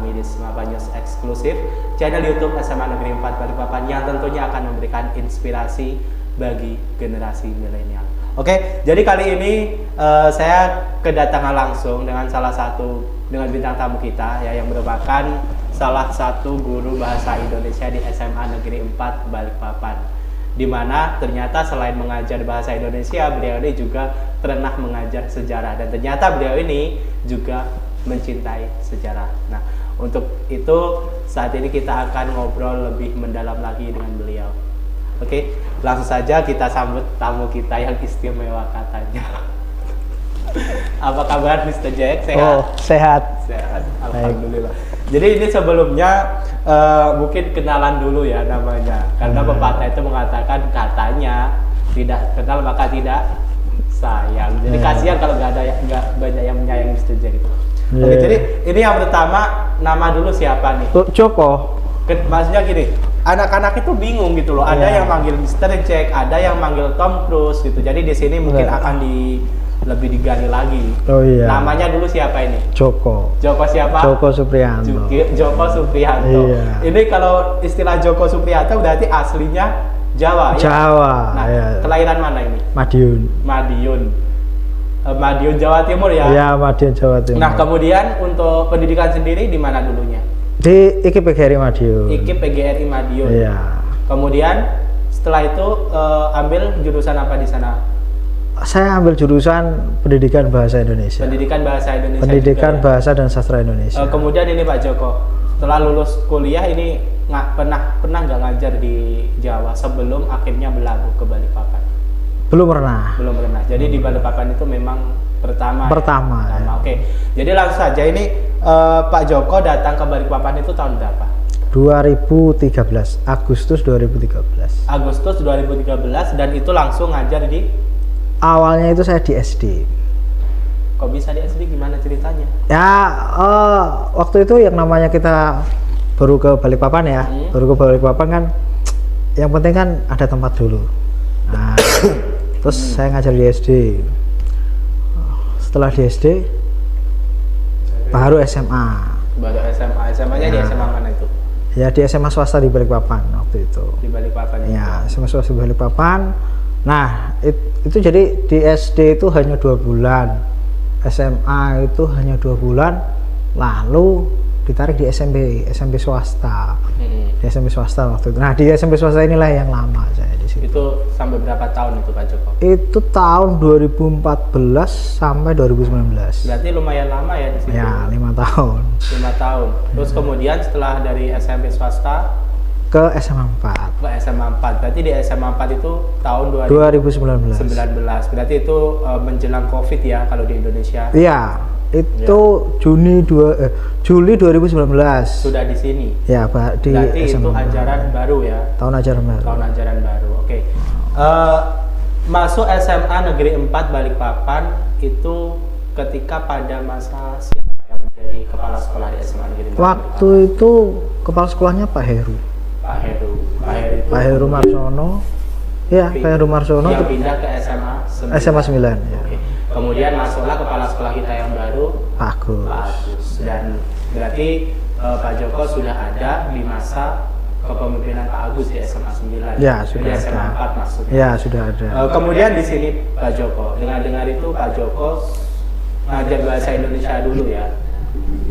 Di Semaba News eksklusif channel YouTube SMA Negeri 4 Balikpapan yang tentunya akan memberikan inspirasi bagi generasi milenial. Oke, jadi kali ini saya kedatangan langsung dengan dengan bintang tamu kita ya, yang merupakan salah satu guru bahasa Indonesia di SMA Negeri 4 Balikpapan. Di mana ternyata selain mengajar bahasa Indonesia, beliau ini juga pernah mengajar sejarah, dan ternyata beliau ini juga mencintai sejarah. Nah, untuk itu saat ini kita akan ngobrol lebih mendalam lagi dengan beliau. Oke, langsung saja kita sambut tamu kita yang istimewa katanya. Apa kabar Mr. Jack? Sehat? Oh, sehat. Sehat, alhamdulillah. Jadi ini sebelumnya mungkin kenalan dulu ya namanya, karena pepatah itu mengatakan katanya tidak kenal maka tidak sayang. Jadi kasihan kalau nggak banyak yang menyayangi Mr. Jack itu. Oke, jadi ini yang pertama, nama dulu siapa nih? Joko. Maksudnya gini, anak-anak itu bingung gitu loh. Ada yang manggil Mr. Jack, ada yang manggil Tom Cruise gitu. Jadi di sini mungkin akan lebih digali lagi. Oh iya. Namanya dulu siapa ini? Joko. Joko siapa? Joko Supriyanto. Joko Supriyanto. Iya. Ini kalau istilah Joko Supriyanto berarti aslinya Jawa ya? Jawa. Nah, iya. Kelahiran mana ini? Madiun. Madiun Jawa Timur ya? Iya, Madiun Jawa Timur. Nah, kemudian untuk pendidikan sendiri di mana dulunya? Di IKIP PGRI Madiun. IKIP PGRI Madiun. Iya. Kemudian setelah itu ambil jurusan apa di sana? Saya ambil jurusan Pendidikan Bahasa Indonesia. Pendidikan Bahasa Indonesia. Pendidikan juga, ya? Bahasa dan Sastra Indonesia. Kemudian ini Pak Joko, setelah lulus kuliah ini pernah nggak ngajar di Jawa sebelum akhirnya berlabuh ke Balikpapan? Belum pernah. Belum pernah. Jadi di Balikpapan itu memang pertama. Ya? Oke. Jadi langsung saja ini Pak Joko datang ke Balikpapan itu tahun berapa? 2013, Agustus 2013. Agustus 2013, dan itu langsung ngajar di? Awalnya itu saya di SD. Kok bisa di SD, gimana ceritanya? Ya, waktu itu yang namanya kita baru ke Balikpapan ya, baru ke Balikpapan kan, yang penting kan ada tempat dulu. Nah, terus saya ngajar di SD. Setelah di SD, baru SMA. Baru SMA. SMA-nya di SMA mana itu? Ya di SMA swasta di Balikpapan waktu itu. Di Balikpapan. Ya, SMA swasta di Balikpapan. Nah, itu jadi di SD itu hanya 2 bulan, SMA itu hanya 2 bulan, lalu ditarik di SMP swasta. Di SMP swasta waktu itu. Nah, di SMP swasta inilah yang lama saya di situ. Itu sampai berapa tahun itu Pak Joko? Itu tahun 2014 sampai 2019. Berarti lumayan lama ya di situ. Ya, 5 tahun. 5 tahun. Terus kemudian setelah dari SMP swasta ke SMA 4. Ke SMA 4. Berarti di SMA 4 itu tahun 2019. Berarti itu menjelang Covid ya kalau di Indonesia. Iya, itu ya. Juli 2019. Sudah di sini. Ya, Pak, di berarti SMA. Itu ajaran baru ya. Tahun ajaran baru. Tahun ajaran baru. Oke. Masuk SMA Negeri 4 Balikpapan itu ketika pada masa siapa yang menjadi kepala sekolah di SMA Negeri 4 Waktu Balikpapan? itu kepala sekolahnya Pak Heru. Pak Heru Marsono. Ya, Pak Heru Marsono yang pindah ke SMA 9. SMA 9 ya. Oke. Kemudian masuklah kepala sekolah kita yang baru, Pak Agus. Dan berarti Pak Joko sudah ada di masa kepemimpinan Pak Agus di SMA 9. Ya, sudah di SMA ada. 4 maksudnya. Ya, sudah ada. Kemudian di sini Pak Joko, dengar itu Pak Joko ngajar bahasa Indonesia dulu ya.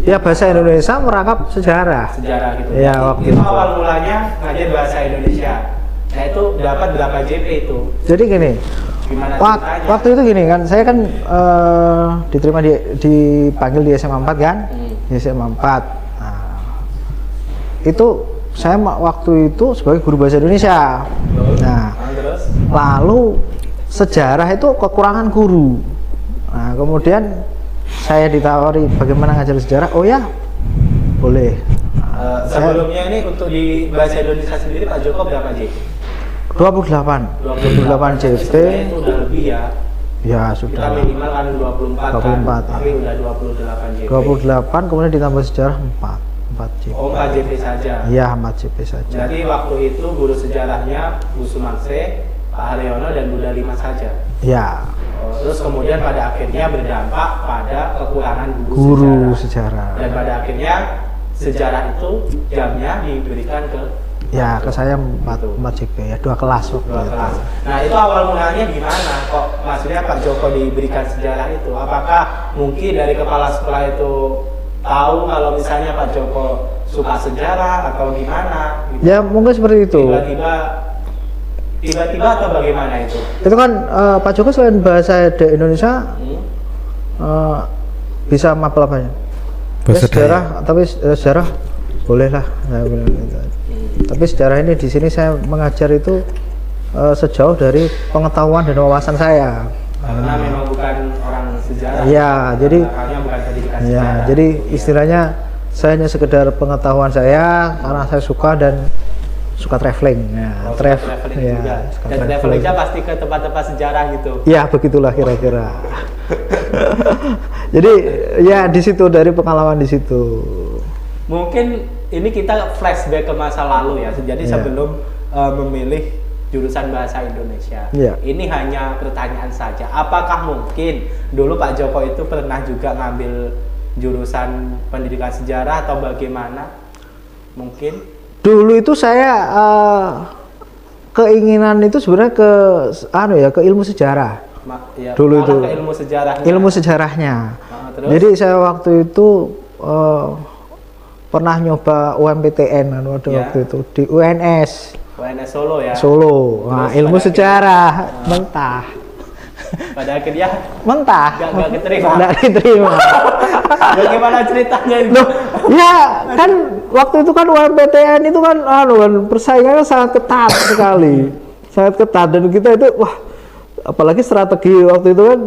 Ya, bahasa Indonesia merangkap sejarah. Sejarah gitu. Ya, waktu itu itu. awal mulanya ngajar bahasa Indonesia. Nah, itu dapat berapa JP itu? Jadi gini, Gimana ceritanya? waktu itu gini kan, saya kan diterima dipanggil di SMA 4 kan, di SMA 4. Nah, itu saya waktu itu sebagai guru bahasa Indonesia. Nah, terus? lalu sejarah itu kekurangan guru. Nah, kemudian saya ditawari bagaimana ngajar sejarah. Oh ya, boleh. Nah, Sebelumnya ini untuk di bahasa Indonesia sendiri Pak Joko berapa JP? 28 JP. Itu udah lebih ya. Ya Kita sudah. minimal kan 24 kan, 24, tapi udah 28 JP. 28 kemudian ditambah sejarah 4 JP. Oh, 4 JP saja. Iya, 4 JP saja. Jadi waktu itu guru sejarahnya Bu Sumanse, Pak Haryono dan Bu Dalima saja. Ya, Terus kemudian pada akhirnya berdampak pada kekurangan guru sejarah. Dan pada akhirnya sejarah itu jamnya diberikan ke Ya, ke saya 4 JP ya, 2 kelas waktu dua itu. kelas. Nah, itu awal mulanya gimana? Kok maksudnya Pak Joko diberikan sejarah itu? Apakah mungkin dari kepala sekolah itu tahu kalau misalnya Pak Joko suka sejarah atau gimana? Gitu? Ya, mungkin seperti itu. Tiba-tiba atau bagaimana itu? Itu kan Pak Joko selain bahasa Indonesia bisa mapel apanya? Bahasa Sejarah, tapi sejarah boleh lah saya bilang gitu. Tapi sejarah ini di sini saya mengajar itu sejauh dari pengetahuan dan wawasan saya. Karena memang bukan orang sejarah. Iya, jadi Belakangnya bukan pendidikan ya, sejarah. jadi istilahnya saya hanya sekedar pengetahuan saya karena saya suka dan suka traveling. Ya, Traveling ya, juga. suka Dan traveling. travelingnya pasti ke tempat-tempat sejarah gitu. Ya, begitulah kira-kira. Jadi ya di situ, dari pengalaman di situ. Mungkin ini kita flashback ke masa lalu ya. Jadi Iya. sebelum memilih jurusan bahasa Indonesia. Iya. Ini hanya pertanyaan saja. Apakah mungkin dulu Pak Joko itu pernah juga ngambil jurusan pendidikan sejarah atau bagaimana? Mungkin. Dulu itu saya keinginan itu sebenarnya ke ilmu sejarah. Ya, Dulu malah itu ke ilmu sejarahnya. ilmu sejarahnya. Terus? Jadi saya waktu itu pernah nyoba UMPTN kan Ya. waktu itu di UNS UNS Solo ya. Solo. Nah, Terus ilmu pada sejarah mentah. Pada akhirnya Mentah. Nggak diterima. Nggak diterima. bagaimana ceritanya itu? Loh, ya kan waktu itu kan UMPTN itu kan persaingannya sangat ketat sekali. Sangat ketat, dan kita itu wah, apalagi strategi waktu itu kan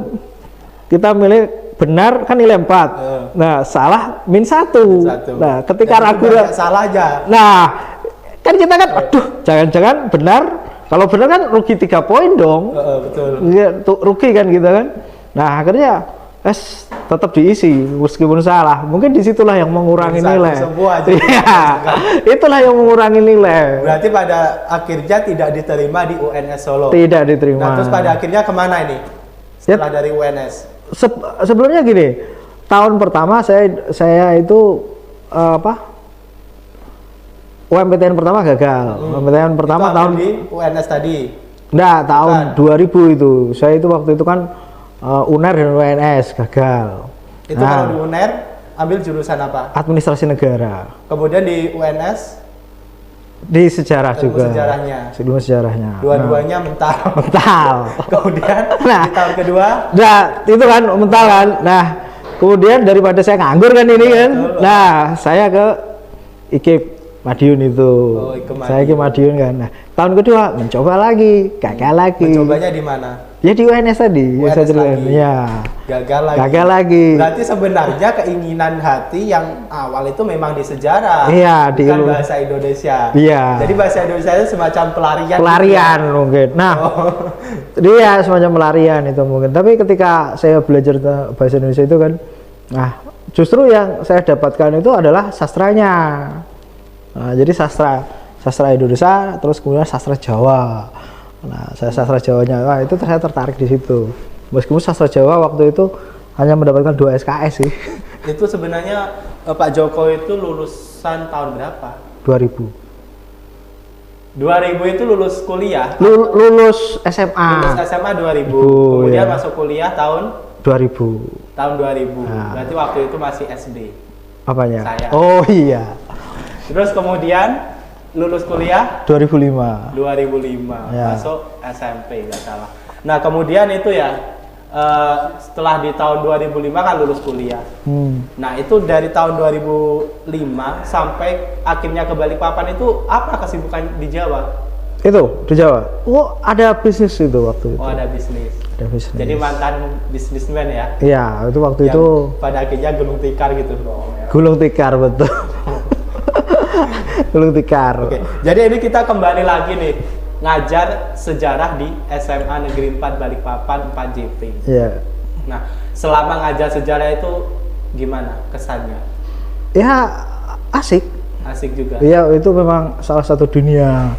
kita milih benar kan nilai 4. Nah, salah -1. Nah, ketika ragu Salah aja. nah, kan kita kan aduh, jangan-jangan benar. Kalau benar kan rugi 3 poin dong. Betul. Iya, rugi kan kita kan. Nah, akhirnya tetap diisi meskipun salah. Mungkin disitulah yang mengurangi nilai. Iya, itulah yang mengurangi nilai. Berarti pada akhirnya tidak diterima di UNS Solo. Tidak diterima. Nah, terus pada akhirnya kemana ini? Setelah dari UNS. Sebelumnya gini, tahun pertama saya itu UMPTN pertama gagal. UMPTN pertama Itu tahun di UNS tadi. enggak, tahun 2000 itu. Saya itu waktu itu kan UNER dan UNS gagal. Itu kalau di UNER ambil jurusan apa? Administrasi negara. Kemudian di UNS Di sejarah ilmu juga. sejarahnya. Ilmu sejarahnya. Dua-duanya mental. Mental. Kemudian Nah. di tahun kedua Nah, itu kan mental kan. Nah, kemudian daripada saya nganggur kan ini kan. Nah, saya ke IKIP Madiun itu. Oh, ke Madiun. Saya ke Madiun kan. Nah, tahun kedua mencoba lagi, gagal lagi. mencobanya di mana? Ya di UNS tadi, UNS saya ceritain. lagi. Ya. Gagal lagi. Gagal lagi. Berarti sebenarnya keinginan hati yang awal itu memang di sejarah. Iya, di bukan ilmu. bahasa Indonesia. Iya. Jadi bahasa Indonesia itu semacam pelarian. Pelarian mungkin. Nah, dia semacam pelarian itu mungkin. Tapi ketika saya belajar bahasa Indonesia itu kan, nah justru yang saya dapatkan itu adalah sastranya. Nah, jadi sastra Indonesia, terus kemudian sastra Jawa. Nah, saya sastra Jawanya, wah itu saya tertarik di situ. Meskipun sastra Jawa waktu itu hanya mendapatkan 2 SKS sih. Itu sebenarnya Pak Joko itu lulusan tahun berapa? 2000. 2000 itu lulus kuliah. Lulus SMA. Lulus SMA 2000. Oh, Kemudian iya. masuk kuliah tahun 2000. 2000. Nah. Berarti waktu itu masih SD. Apanya? Saya. Oh iya. Terus kemudian lulus kuliah 2005. 2005 Ya. masuk SMP nggak salah. Nah kemudian itu ya setelah di tahun 2005 kan lulus kuliah. Nah itu dari tahun 2005 sampai akhirnya ke Balikpapan itu apa kesibukan di Jawa? Itu di Jawa. Oh ada bisnis itu waktu itu. Oh ada bisnis. Ada bisnis. Jadi mantan bisnismen ya? Iya itu waktu Yang itu pada akhirnya gulung tikar gitu. gulung tikar betul. Gulung tikar. Oke, jadi ini kita kembali lagi nih ngajar sejarah di SMA Negeri 4 Balikpapan 4JP. Iya. Nah, selama ngajar sejarah itu gimana kesannya? Ya asik. Asik juga. Iya, itu memang salah satu dunia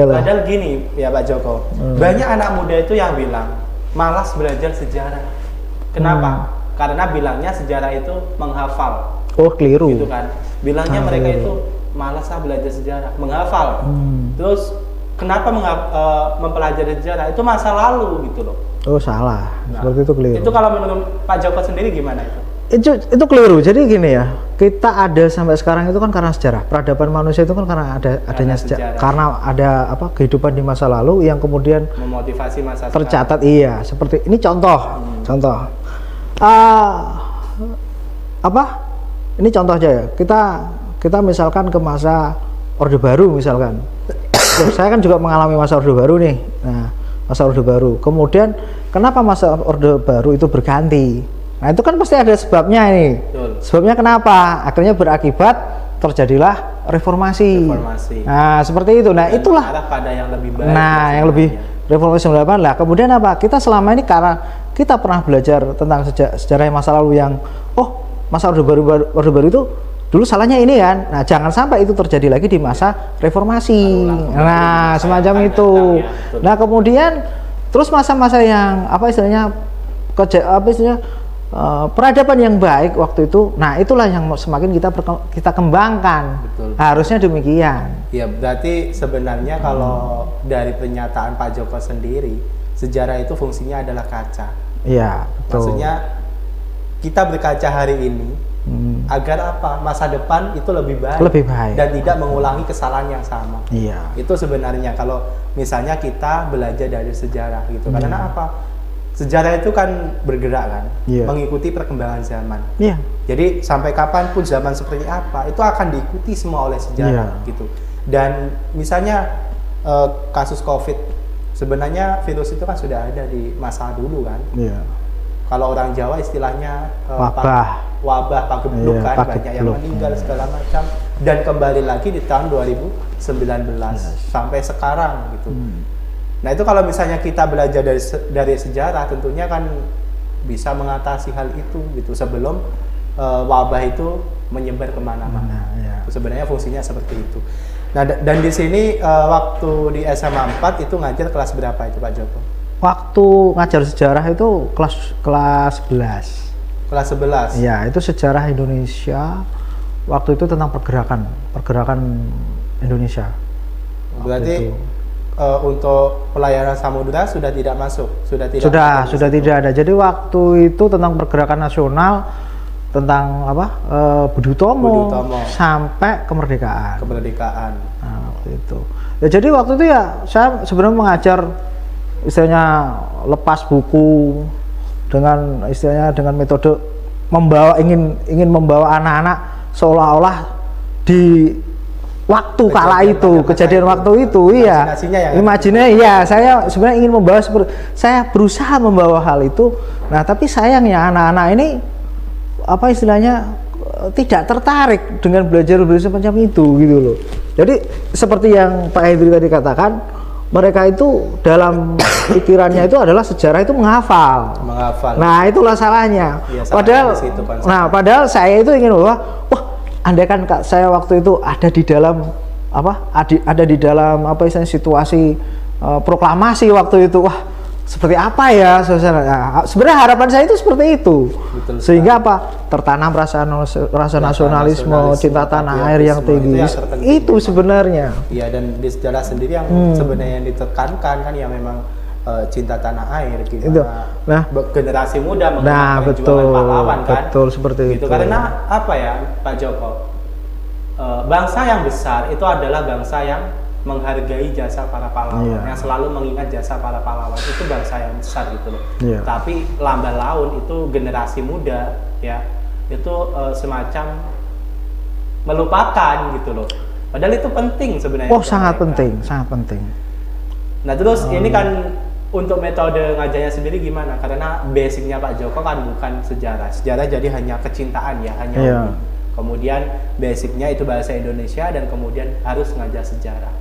lah. Padahal gini ya Pak Joko, banyak anak muda itu yang bilang malas belajar sejarah. Kenapa? Karena bilangnya sejarah itu menghafal. Oh, keliru. Gitu kan. Bilangnya mereka itu malas belajar sejarah, menghafal. Terus kenapa mempelajari sejarah? Itu masa lalu gitu loh. Oh, salah. Nah, Seperti itu keliru. Itu kalau menurut Pak Joko sendiri gimana itu? Itu keliru. Jadi gini ya, kita ada sampai sekarang itu kan karena sejarah. Peradaban manusia itu kan karena adanya sejarah. Karena ada kehidupan di masa lalu yang kemudian memotivasi masa tercatat. sekarang. Iya, seperti ini contoh. Ini contoh aja ya. Kita misalkan ke masa Orde Baru misalkan. Saya kan juga mengalami masa Orde Baru nih. Nah, masa Orde Baru. Kemudian kenapa masa Orde Baru itu berganti? Nah, itu kan pasti ada sebabnya nih. Betul. Sebabnya kenapa? Akhirnya berakibat terjadilah reformasi. Nah, seperti itu. Nah, itulah arah pada yang lebih baik. Nah, yang lebih reformasi 98 lah. Kemudian apa? Kita selama ini karena kita pernah belajar tentang sejarah masa lalu yang masa Orde Baru itu dulu salahnya ini kan. Nah, jangan sampai itu terjadi lagi di masa reformasi. Nah, semacam itu. Nah, kemudian terus masa-masa yang peradaban yang baik waktu itu. Nah, itulah yang semakin kita kembangkan. Betul. Harusnya demikian. Ya, berarti sebenarnya kalau dari pernyataan Pak Joko sendiri, sejarah itu fungsinya adalah kaca. Iya, betul. Maksudnya kita berkaca hari ini agar apa? Masa depan itu lebih baik dan tidak mengulangi kesalahan yang sama. Iya. Itu sebenarnya kalau misalnya kita belajar dari sejarah gitu. Karena apa? Sejarah itu kan bergerak kan, mengikuti perkembangan zaman. Iya. Jadi sampai kapanpun zaman seperti apa, itu akan diikuti semua oleh sejarah gitu. Dan misalnya kasus COVID, sebenarnya virus itu kan sudah ada di masa dulu kan. Iya. Kalau orang Jawa istilahnya wabah pagebluk kan, banyak yang meninggal segala macam. Dan kembali lagi di tahun 2019 sampai sekarang gitu. Nah, itu kalau misalnya kita belajar dari sejarah, tentunya kan bisa mengatasi hal itu gitu sebelum wabah itu menyebar kemana-mana. Sebenarnya fungsinya seperti itu. Nah, dan di sini waktu di SMA 4 itu ngajar kelas berapa itu Pak Joko? Waktu ngajar sejarah itu kelas 11. Kelas 11? Iya, itu sejarah Indonesia. Waktu itu tentang pergerakan Indonesia. Berarti untuk pelayaran samudera sudah tidak masuk, sudah tidak ada. Jadi waktu itu tentang pergerakan nasional, tentang Budi Utomo sampai kemerdekaan. Nah, waktu itu. Ya, jadi waktu itu ya saya sebenarnya mengajar istilahnya lepas buku dengan metode ingin membawa anak-anak seolah-olah di waktu kala itu, kejadian waktu itu, iya. Imajinasinya ya, saya sebenarnya ingin saya berusaha membawa hal itu. Nah, tapi sayangnya anak-anak ini tidak tertarik dengan belajar semacam itu gitu loh. Jadi seperti yang Pak Hendri tadi katakan, mereka itu dalam pikirannya itu adalah sejarah itu menghafal. Nah, itulah salahnya. Ya, padahal saya itu ingin andaikan saya waktu itu ada di dalam situasi proklamasi waktu itu, seperti apa ya sebenarnya harapan saya itu seperti itu. Betul, sehingga tertanam rasa nasionalisme, cinta tanah air yang tinggi itu sebenarnya. Iya, dan di sejarah sendiri yang sebenarnya yang ditekankan kan ya memang cinta tanah air, gimana generasi muda mengenal perjuangan pahlawan kan. Betul, seperti itu. Karena apa ya Pak Joko, bangsa yang besar itu adalah bangsa yang menghargai jasa para pahlawan, yang selalu mengingat jasa para pahlawan, itu bangsa yang besar gitu loh. Tapi lambat laun itu generasi muda ya itu semacam melupakan gitu loh. Padahal itu penting sebenarnya. Sangat penting. Nah, terus ini kan untuk metode ngajarnya sendiri gimana? Karena basicnya Pak Joko kan bukan sejarah. Sejarah jadi hanya kecintaan ya, hanya hobi. Kemudian basicnya itu bahasa Indonesia dan kemudian harus ngajar sejarah.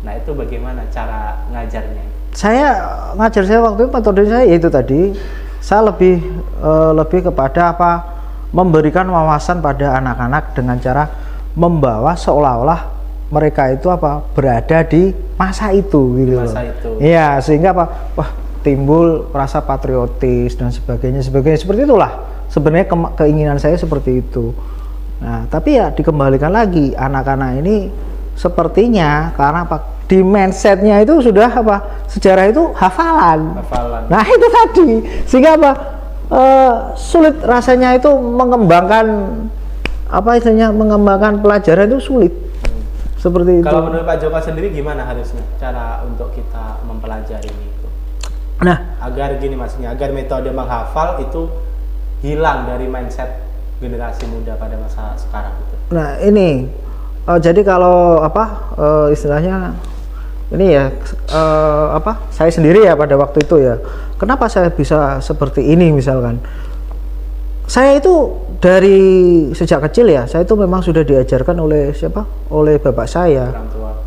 Nah itu bagaimana cara ngajarnya? Saya waktu itu metode saya yaitu tadi, saya lebih kepada memberikan wawasan pada anak-anak dengan cara membawa seolah-olah mereka itu berada di masa itu gitu. Masa itu. Iya, sehingga wah, timbul rasa patriotis dan sebagainya seperti itulah. Sebenarnya keinginan saya seperti itu. Nah, tapi ya dikembalikan lagi, anak-anak ini sepertinya karena di mindsetnya itu sudah sejarah itu hafalan. Nah itu tadi, sehingga sulit rasanya itu mengembangkan mengembangkan pelajaran itu sulit. Seperti itu. Kalau menurut Pak Joko sendiri gimana harusnya cara untuk kita mempelajari itu? Nah, agar gini maksudnya, agar metode menghafal itu hilang dari mindset generasi muda pada masa sekarang gitu. Nah ini jadi kalau istilahnya ini ya saya sendiri ya pada waktu itu ya, kenapa saya bisa seperti ini misalkan, saya itu dari sejak kecil ya, saya itu memang sudah diajarkan oleh bapak saya,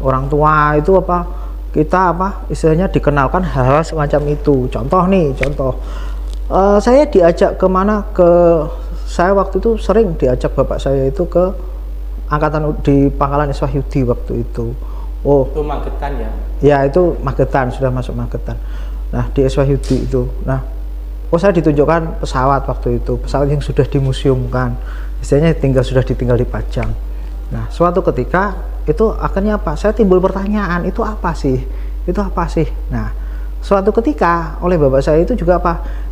orang tua itu kita istilahnya dikenalkan hal-hal semacam itu. Contoh saya diajak saya waktu itu sering diajak bapak saya itu ke angkatan di Pangkalan Iswahyudi waktu itu. Oh, itu Magetan ya? Ya itu Magetan, sudah masuk Magetan. Nah di Iswahyudi itu, saya ditunjukkan pesawat waktu itu, pesawat yang sudah dimuseumkan, istilahnya sudah ditinggal dipajang. Nah suatu ketika itu akhirnya saya timbul pertanyaan, itu apa sih? Nah suatu ketika oleh bapak saya itu juga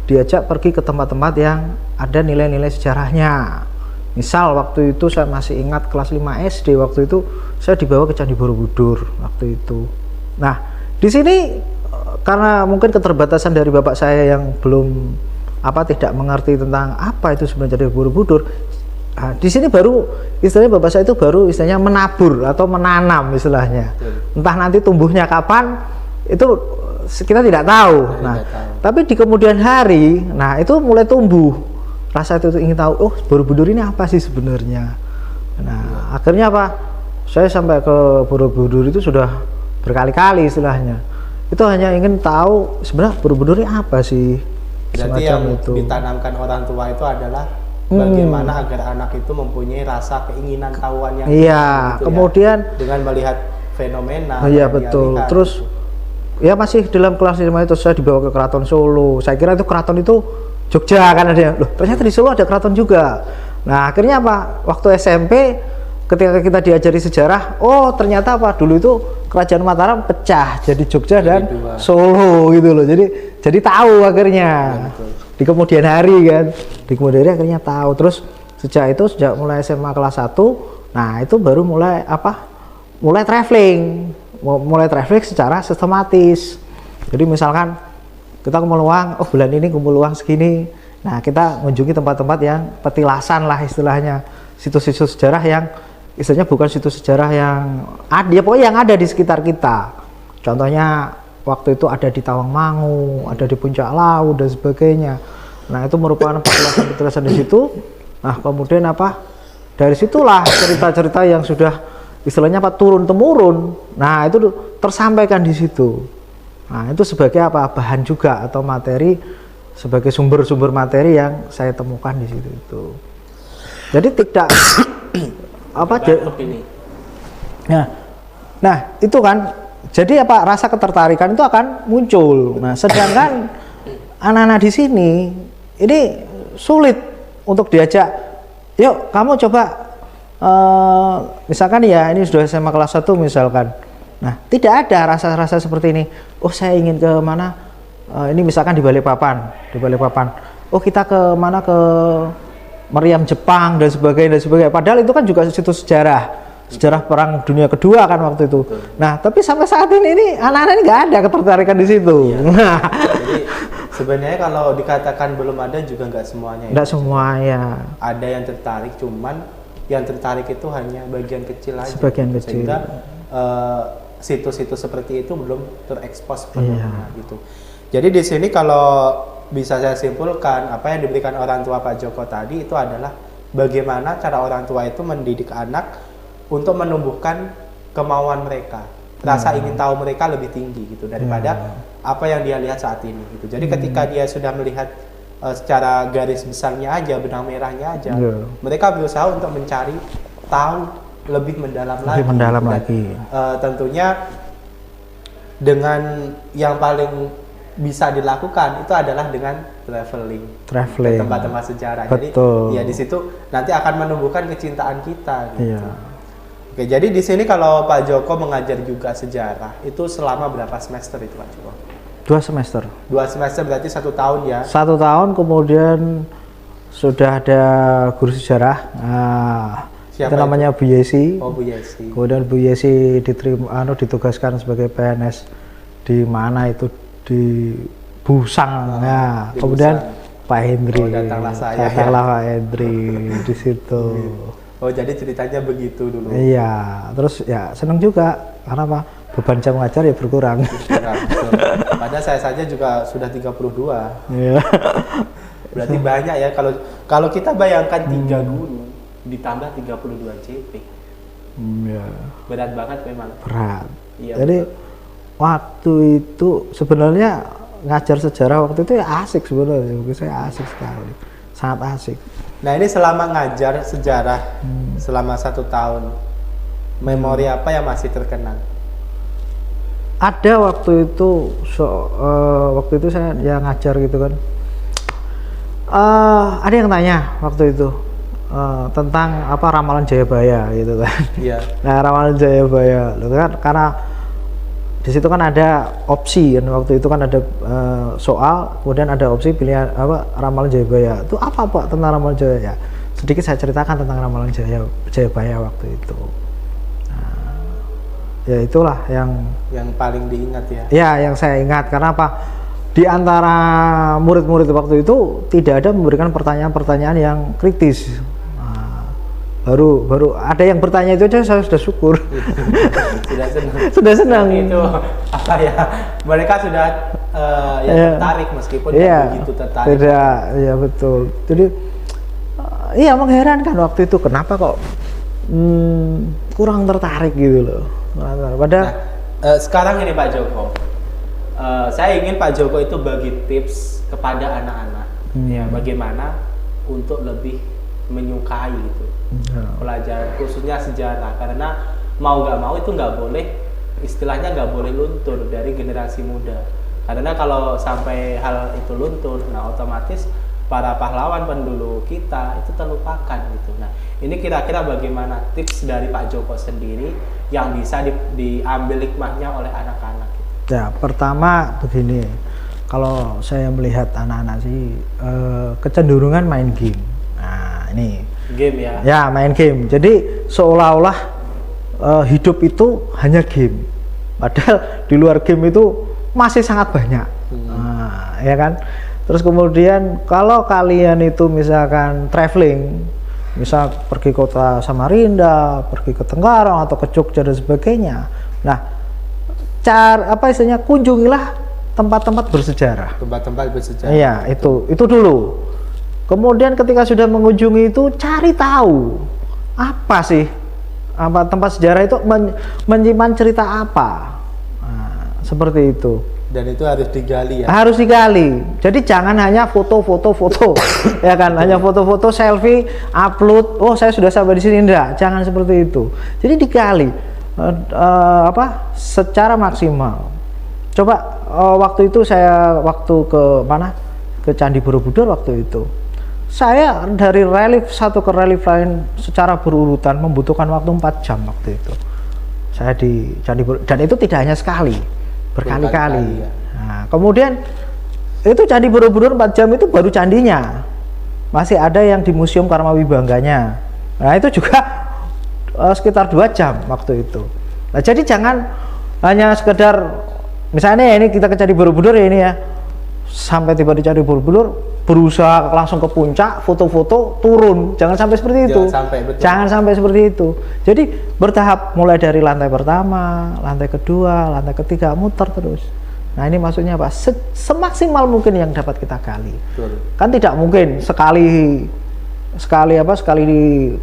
diajak pergi ke tempat-tempat yang ada nilai-nilai sejarahnya. Misal waktu itu saya masih ingat kelas 5 SD, waktu itu saya dibawa ke Candi Borobudur waktu itu. Nah di sini karena mungkin keterbatasan dari bapak saya yang belum tidak mengerti tentang apa itu sebenarnya Candi Borobudur. Nah, di sini baru istilahnya bapak saya itu baru istilahnya menabur atau menanam istilahnya. Entah nanti tumbuhnya kapan itu kita tidak tahu. Tapi di kemudian hari, itu mulai tumbuh rasa itu ingin tahu. Oh, Borobudur ini apa sih sebenarnya? Nah, akhirnya saya sampai ke Borobudur itu sudah berkali-kali istilahnya. Itu hanya ingin tahu sebenarnya Borobudur ini apa sih? Berarti yang itu ditanamkan orang tua itu adalah bagaimana agar anak itu mempunyai rasa keinginan tahuan yang kemudian dengan melihat fenomena. Iya betul. Terus ya masih dalam kelas 5 itu saya dibawa ke Keraton Solo. Saya kira itu keraton itu Jogja kan ada. Loh, ternyata di Solo ada keraton juga. Nah, akhirnya waktu SMP ketika kita diajari sejarah, oh ternyata dulu itu Kerajaan Mataram pecah jadi Jogja dan Solo gitu loh. Jadi tahu akhirnya. Di kemudian hari kan. Di kemudian hari akhirnya tahu. Terus sejak mulai SMA kelas 1, nah itu baru mulai mulai traveling secara sistematis. Jadi misalkan kita kumpul uang, oh bulan ini kumpul uang segini, nah kita mengunjungi tempat-tempat yang petilasan lah istilahnya, situs-situs sejarah yang istilahnya bukan situs sejarah yang pokoknya yang ada di sekitar kita. Contohnya waktu itu ada di Tawangmangu, ada di Puncak Lawu dan sebagainya. Nah itu merupakan petilasan di situ. Nah kemudian dari situlah cerita-cerita yang sudah istilahnya turun temurun, nah itu tersampaikan di situ. Nah itu sebagai bahan juga atau materi, sebagai sumber-sumber materi yang saya temukan di situ itu. Jadi tidak ini. Nah itu kan jadi rasa ketertarikan itu akan muncul. Nah sedangkan anak-anak di sini ini sulit untuk diajak, yuk kamu coba misalkan ya ini sudah SMA kelas 1 misalkan. Nah, tidak ada rasa-rasa seperti ini. Oh, saya ingin ke mana? Ini misalkan di Balikpapan. Oh, kita ke mana, ke meriam Jepang dan sebagainya. Padahal itu kan juga situs sejarah Perang Dunia Kedua kan waktu itu. Nah, tapi sampai saat ini anak-anak ini nggak ada ketertarikan di situ. Iya. Nah, jadi sebenarnya kalau dikatakan belum ada juga nggak semuanya. Nggak semuanya. Ada yang tertarik, cuman yang tertarik itu hanya bagian kecil aja. Sebagian kecil. Sehingga situs-situs seperti itu belum terekspos penuhnya gitu. Jadi di sini kalau bisa saya simpulkan, apa yang diberikan orang tua Pak Joko tadi itu adalah bagaimana cara orang tua itu mendidik anak untuk menumbuhkan kemauan mereka, rasa ingin tahu mereka lebih tinggi gitu daripada apa yang dia lihat saat ini gitu. Jadi ketika dia sudah melihat secara garis besarnya aja, benang merahnya aja, mereka berusaha untuk mencari tahu lebih mendalam lagi. Tentunya dengan yang paling bisa dilakukan itu adalah dengan traveling ke tempat-tempat sejarah. Betul. Jadi ya di situ nanti akan menumbuhkan kecintaan kita gitu. Oke, jadi di sini kalau Pak Joko mengajar juga sejarah itu selama berapa semester itu Pak Joko? 2 semester. 2 semester berarti 1 tahun ya? 1 tahun, kemudian sudah ada guru sejarah. Itu namanya Bu Yesi. Oh, Bu Yesi. Kemudian Bu Yesi ditugaskan sebagai PNS di mana itu di Busang. Kemudian Busang. Pak Hendri. Datanglah Pak Hendri di situ. Oh, jadi ceritanya begitu dulu. Iya, terus ya seneng juga karena apa? Beban jam ngajar ya berkurang. Padahal saya saja juga sudah 32. Iya. Berarti banyak ya kalau kita bayangkan 3 guru ditambah 32 CP. Ya. Berat banget memang. Berat. Iya, jadi waktu itu sebenarnya ngajar sejarah waktu itu ya asik sebenarnya. Saya asik sekali. Sangat asik. Nah, ini selama ngajar sejarah selama 1 tahun, memori apa yang masih terkenang? Ada waktu itu waktu itu saya ya ngajar gitu kan. Ada yang tanya waktu itu tentang apa ramalan Jayabaya gitu kan. Iya. Nah, ramalan Jayabaya loh kan, karena di situ kan ada opsi kan, waktu itu kan ada soal, kemudian ada opsi pilihan apa ramalan Jayabaya. Itu apa Pak tentang ramalan Jayabaya? Sedikit saya ceritakan tentang ramalan Jayabaya waktu itu. Ya itulah yang paling diingat ya. Ya, yang saya ingat karena apa? Di antara murid-murid waktu itu tidak ada memberikan pertanyaan-pertanyaan yang kritis. Baru ada yang bertanya itu aja saya sudah syukur. Sudah senang. Sudah senang. Itu apa ya? Mereka sudah tertarik meskipun tidak begitu tertarik. Tidak, ya betul. Jadi iya mengherankan waktu itu kenapa kok kurang tertarik gitu loh. Padahal sekarang ini Pak Joko, saya ingin Pak Joko itu bagi tips kepada anak-anak, ya bagaimana untuk lebih menyukai itu pelajaran khususnya sejarah, karena mau nggak mau itu nggak boleh, istilahnya nggak boleh luntur dari generasi muda, karena kalau sampai hal itu luntur, nah otomatis para pahlawan pendulu kita itu terlupakan gitu. Nah, ini kira-kira bagaimana tips dari Pak Joko sendiri yang bisa diambil hikmahnya oleh anak-anak gitu? Ya, pertama begini, kalau saya melihat anak-anak sih kecenderungan main game. Nah, ini game ya? Ya, main game. Jadi seolah-olah hidup itu hanya game. Padahal di luar game itu masih sangat banyak. Nah, ya kan? Terus kemudian kalau kalian itu misalkan traveling, misal pergi kota Samarinda, pergi ke Tenggarong atau ke Jogja dan sebagainya. Nah, kunjungilah tempat-tempat bersejarah. Tempat-tempat bersejarah. Iya, itu dulu. Kemudian ketika sudah mengunjungi itu cari tahu apa sih tempat sejarah itu menyimpan cerita apa. Nah, seperti itu. Dan itu harus digali ya? Harus digali. Jadi jangan hanya foto-foto ya kan, hanya foto-foto selfie, upload, oh saya sudah sampai di sini, enggak, jangan seperti itu. Jadi digali secara maksimal. Coba waktu itu saya ke mana? Ke Candi Borobudur waktu itu. Saya dari relief satu ke relief lain secara berurutan membutuhkan waktu 4 jam waktu itu. Saya di Candi Borobudur, dan itu tidak hanya sekali, berkali-kali. Ya. Nah, kemudian itu Candi Borobudur 4 jam itu baru candinya. Masih ada yang di Museum Karma Wibangganya. Nah, itu juga sekitar 2 jam waktu itu. Nah, jadi jangan hanya sekedar misalnya ini kita ke Candi Borobudur ya ini ya. Sampai tiba di Candi Borobudur berusaha langsung ke puncak, foto-foto, turun. Jangan sampai seperti itu. Jangan sampai seperti itu. Jadi bertahap, mulai dari lantai pertama, lantai kedua, lantai ketiga, muter terus. Nah, ini maksudnya apa? Semaksimal mungkin yang dapat kita gali. Betul. Kan tidak mungkin sekali sekali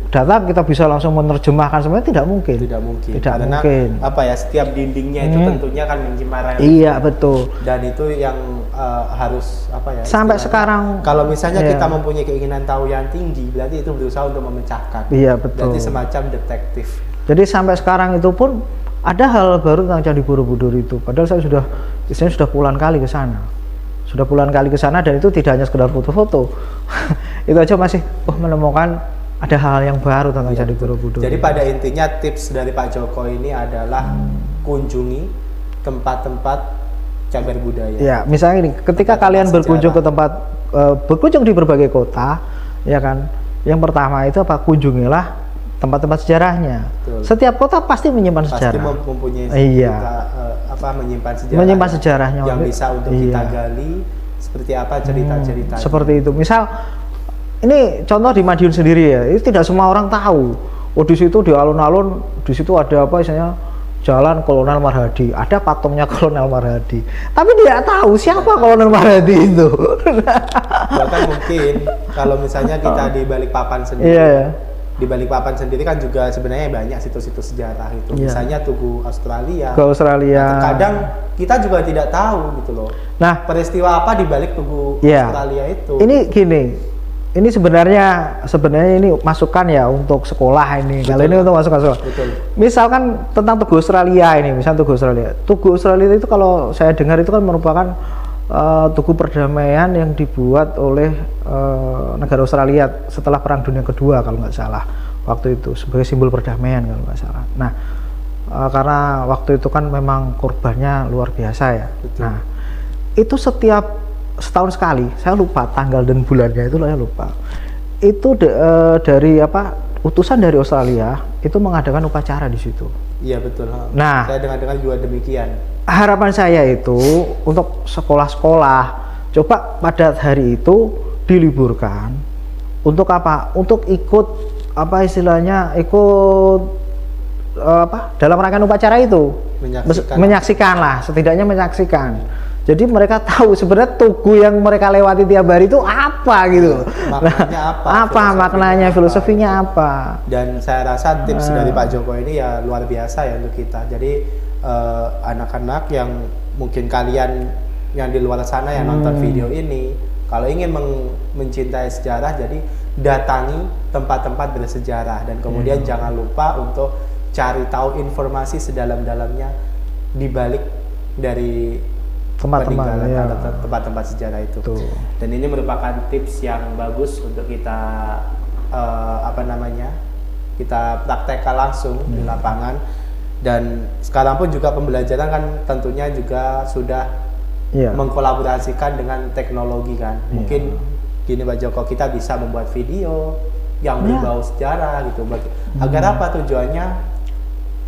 datang kita bisa langsung menerjemahkan, sebenarnya tidak mungkin. Tidak mungkin. Tidak Karena mungkin. apa ya, setiap dindingnya itu tentunya kan menyimpan realisme. Iya, betul. Dan itu yang harus apa ya? Sampai sekarang kalau misalnya iya. kita mempunyai keinginan tahu yang tinggi, berarti itu berusaha untuk memecahkan. Iya, betul. Berarti semacam detektif. Jadi sampai sekarang itu pun ada hal baru tentang Candi Borobudur itu. Padahal saya sudah puluhan kali ke sana. Dan itu tidak hanya sekedar foto-foto. Itu aja masih menemukan ada hal yang baru tentang Candi Borobudur. Jadi pada intinya tips dari Pak Joko ini adalah kunjungi tempat-tempat cagar budaya. Ya, misalnya ini, ketika kalian berkunjung ke tempat berkunjung di berbagai kota, ya kan, yang pertama itu apa? Kunjungilah tempat-tempat sejarahnya. Betul. Setiap kota pasti menyimpan sejarah. Pasti mempunyai menyimpan sejarah. Menyimpan sejarahnya yang bisa untuk kita gali seperti apa cerita-cerita. Seperti itu. Misal ini contoh di Madiun sendiri ya, itu tidak semua orang tahu. Oh, di situ di alun-alun, di situ ada apa istilahnya Jalan Kolonel Marhadi, ada patungnya Kolonel Marhadi. Tapi dia tahu siapa Kolonel Marhadi itu. Bahkan mungkin kalau misalnya kita di Balikpapan sendiri. Iya. Di Balikpapan sendiri kan juga sebenarnya banyak situs-situs sejarah itu. Misalnya Tugu Australia. Ke Australia. Kadang kita juga tidak tahu gitu loh. Nah, peristiwa apa di balik Tugu Australia itu. Ini gini. Ini sebenarnya ini masukan ya untuk sekolah ini. Kalau ini untuk masukan sekolah. Betul. Misalkan tentang Tugu Australia ini, Tugu Australia itu kalau saya dengar itu kan merupakan tugu perdamaian yang dibuat oleh negara Australia setelah Perang Dunia Kedua kalau nggak salah waktu itu, sebagai simbol perdamaian kalau nggak salah. Nah, karena waktu itu kan memang korbannya luar biasa ya. Betul. Nah, itu setiap setahun sekali, saya lupa tanggal dan bulannya itu, saya lupa. Itu dari utusan dari Australia itu mengadakan upacara di situ. Iya, betul. Nah, saya dengar juga demikian. Harapan saya itu untuk sekolah-sekolah coba pada hari itu diliburkan untuk apa? Untuk ikut dalam rangkaian upacara itu. Setidaknya menyaksikan. Jadi mereka tahu sebenarnya tugu yang mereka lewati tiap hari itu apa gitu. Maknanya, filosofinya apa. Dan saya rasa tips dari Pak Joko ini ya luar biasa ya untuk kita. Jadi anak-anak yang mungkin kalian yang di luar sana yang nonton video ini, kalau ingin mencintai sejarah, jadi datangi tempat-tempat bersejarah dan kemudian jangan lupa untuk cari tahu informasi sedalam-dalamnya di balik dari tempat-tempat sejarah itu. Dan ini merupakan tips yang bagus untuk kita kita praktekkan langsung di lapangan. Dan sekarang pun juga pembelajaran kan tentunya juga sudah mengkolaborasikan dengan teknologi kan. Mungkin gini Pak Joko, kita bisa membuat video yang berbau sejarah gitu. Agar apa tujuannya?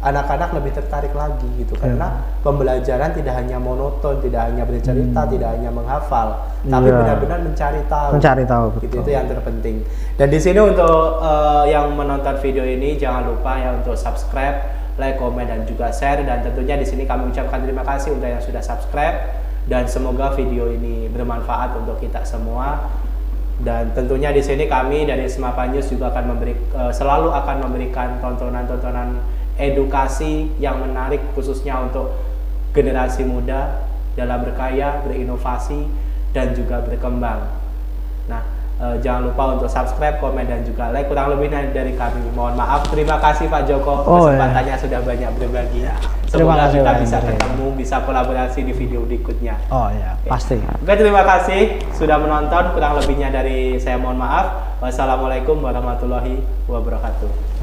Anak-anak lebih tertarik lagi gitu. Karena pembelajaran tidak hanya monoton, tidak hanya bercerita, tidak hanya menghafal, tapi benar-benar mencari tahu. Gitu, itu yang terpenting. Dan di sini untuk yang menonton video ini jangan lupa ya untuk subscribe, like, komen, dan juga share. Dan tentunya di sini kami ucapkan terima kasih untuk yang sudah subscribe, dan semoga video ini bermanfaat untuk kita semua. Dan tentunya di sini kami dari Semapa News juga akan selalu akan memberikan tontonan-tontonan edukasi yang menarik khususnya untuk generasi muda dalam berkarya, berinovasi, dan juga berkembang. Nah, jangan lupa untuk subscribe, komen, dan juga like. Kurang lebih dari kami mohon maaf. Terima kasih Pak Joko, kesempatannya sudah banyak berbagi. Semoga kita bisa ketemu, bisa kolaborasi di video berikutnya. Pasti. Oke, terima kasih sudah menonton. Kurang lebihnya dari saya mohon maaf. Wassalamualaikum warahmatullahi wabarakatuh.